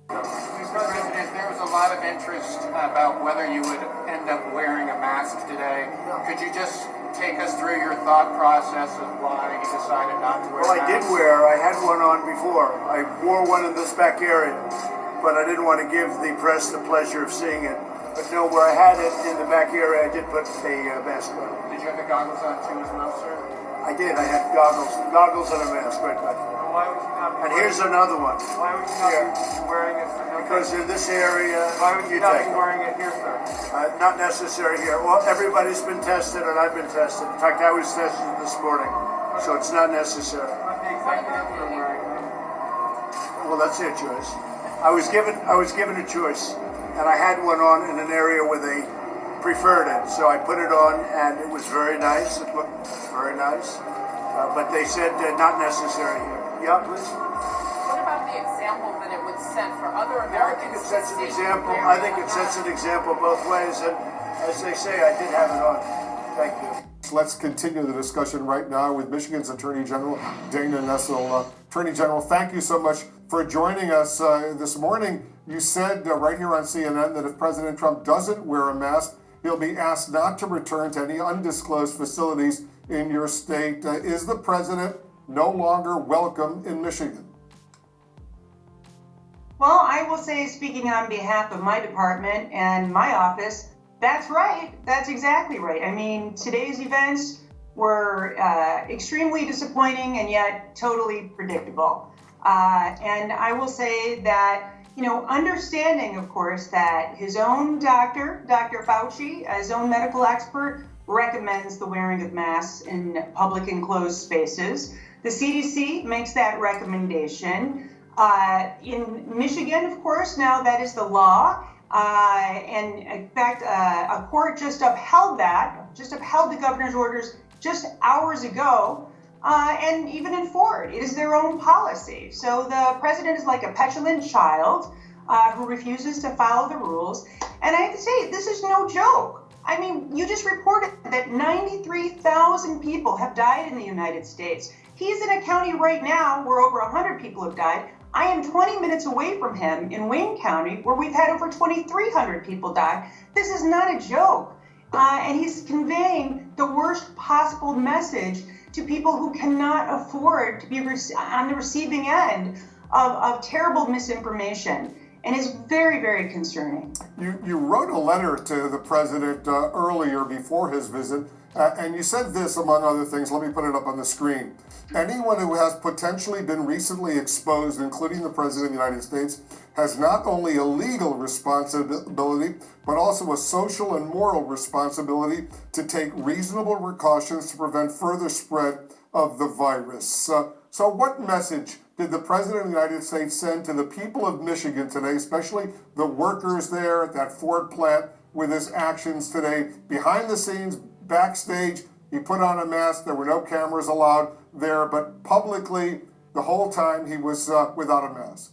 Mr. President, there was a lot of interest about whether you would end up wearing a mask today. Could you just take us through your thought process of why you decided not to wear a mask? Well, I had one on before. I wore one in this back area, but I didn't want to give the press the pleasure of seeing it. But no, where I had it in the back area, I did put a mask on. Did you have the goggles on too as well, sir? I did. I had goggles and a mask right back there. Well, why would you not be And here's another one. Why would you not be wearing it? Because in this area, why would you not be wearing it here, sir? Not necessary here. Well, everybody's been tested, and I've been tested. In fact, I was tested this morning, so it's not necessary. But the executives are wearing it. Well, that's their choice. I was given a choice, and I had one on in an area where they preferred it, so I put it on, and it was very nice. It looked very nice, but they said not necessary here. Yeah, please. What about the example that it would set for other Americans? I think it sets an example both ways, and as they say, I did have it on. Thank you. Let's continue the discussion right now with Michigan's Attorney General, Dana Nessel. Attorney General, thank you so much for joining us this morning. You said right here on CNN that if President Trump doesn't wear a mask, he'll be asked not to return to any undisclosed facilities in your state. Is the president no longer welcome in Michigan? Well, I will say, speaking on behalf of my department and my office, that's right. That's exactly right. I mean, today's events were extremely disappointing and yet totally predictable. And I will say that, understanding, of course, that his own doctor, Dr. Fauci, his own medical expert, recommends the wearing of masks in public enclosed spaces. The CDC makes that recommendation. In Michigan, of course, now that is the law. And in fact, a court just upheld the governor's orders just hours ago, and even in Ford, it is their own policy. So the president is like a petulant child who refuses to follow the rules. And I have to say, this is no joke. I mean, you just reported that 93,000 people have died in the United States. He's in a county right now where over 100 people have died. I am 20 minutes away from him in Wayne County, where we've had over 2,300 people die. This is not a joke. And he's conveying the worst possible message to people who cannot afford to be on the receiving end of terrible misinformation. And it's very, very concerning. You wrote a letter to the president earlier before his visit, and you said this, among other things. Let me put it up on the screen. Anyone who has potentially been recently exposed, including the President of the United States, has not only a legal responsibility, but also a social and moral responsibility to take reasonable precautions to prevent further spread of the virus. So what message did the President of the United States send to the people of Michigan today, especially the workers there at that Ford plant, with his actions today? Behind the scenes, backstage, he put on a mask. There were no cameras allowed there, but publicly, the whole time, he was without a mask.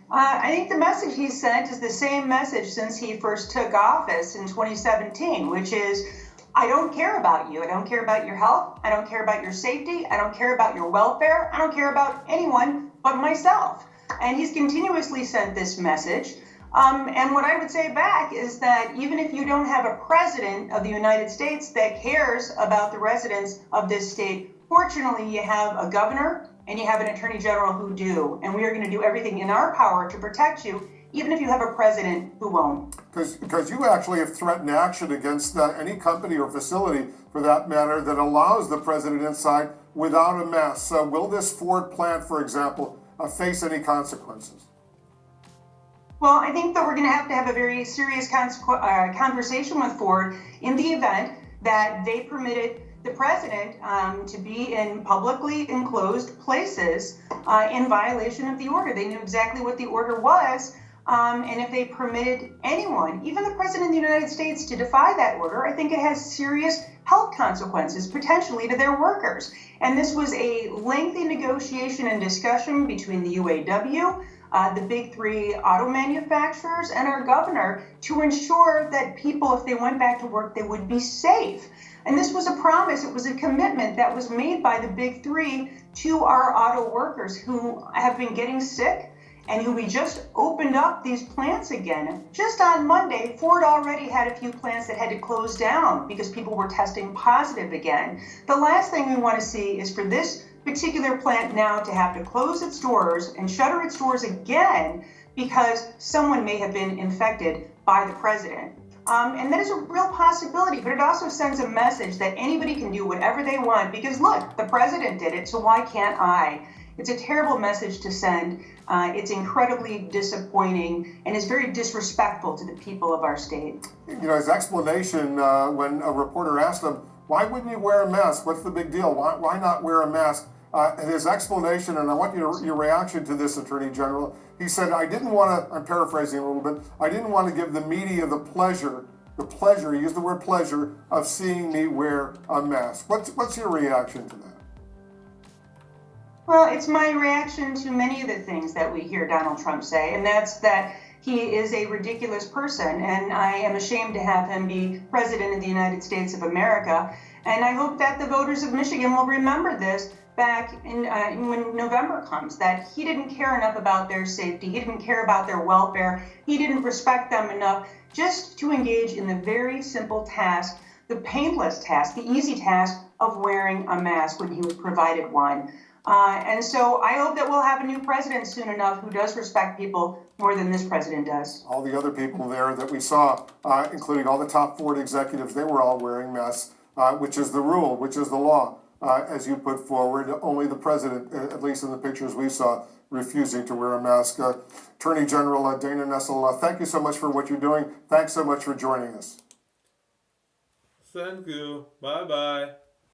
I think the message he sent is the same message since he first took office in 2017, which is, I don't care about you. I don't care about your health. I don't care about your safety. I don't care about your welfare. I don't care about anyone but myself. And he's continuously sent this message. And what I would say back is that even if you don't have a president of the United States that cares about the residents of this state, fortunately, you have a governor and you have an attorney general who do. And we are going to do everything in our power to protect you, even if you have a president who won't. Because you actually have threatened action against any company or facility, for that matter, that allows the president inside without a mask. So will this Ford plant, for example, face any consequences? Well, I think that we're going to have a very serious conversation with Ford in the event that they permitted the president to be in publicly enclosed places in violation of the order. They knew exactly what the order was. And if they permitted anyone, even the president of the United States, to defy that order, I think it has serious health consequences, potentially, to their workers. And this was a lengthy negotiation and discussion between the UAW, the big three auto manufacturers, and our governor to ensure that people, if they went back to work, they would be safe. And this was a promise, it was a commitment that was made by the big three to our auto workers who have been getting sick and who we just opened up these plants again. Just on Monday, Ford already had a few plants that had to close down because people were testing positive again. The last thing we want to see is for this particular plant now to have to close its doors and shutter its doors again because someone may have been infected by the president. And that is a real possibility, but it also sends a message that anybody can do whatever they want because look, the president did it, so why can't I? It's a terrible message to send. It's incredibly disappointing and is very disrespectful to the people of our state. You know, his explanation when a reporter asked him, why wouldn't you wear a mask? What's the big deal? Why not wear a mask? And his explanation, and I want your reaction to this, Attorney General. He said, I didn't want to, I'm paraphrasing a little bit, I didn't want to give the media the pleasure, he used the word pleasure, of seeing me wear a mask. What's your reaction to that? Well, it's my reaction to many of the things that we hear Donald Trump say, and that's that he is a ridiculous person, and I am ashamed to have him be president of the United States of America. And I hope that the voters of Michigan will remember this back in when November comes, that he didn't care enough about their safety, he didn't care about their welfare, he didn't respect them enough just to engage in the very simple task, the painless task, the easy task of wearing a mask when he was provided one. And so I hope that we'll have a new president soon enough who does respect people more than this president does. All the other people there that we saw, including all the top Ford executives, they were all wearing masks, which is the rule, which is the law. As you put forward, only the president, at least in the pictures we saw, refusing to wear a mask. Attorney General Dana Nessel, thank you so much for what you're doing. Thanks so much for joining us. Thank you. Bye-bye.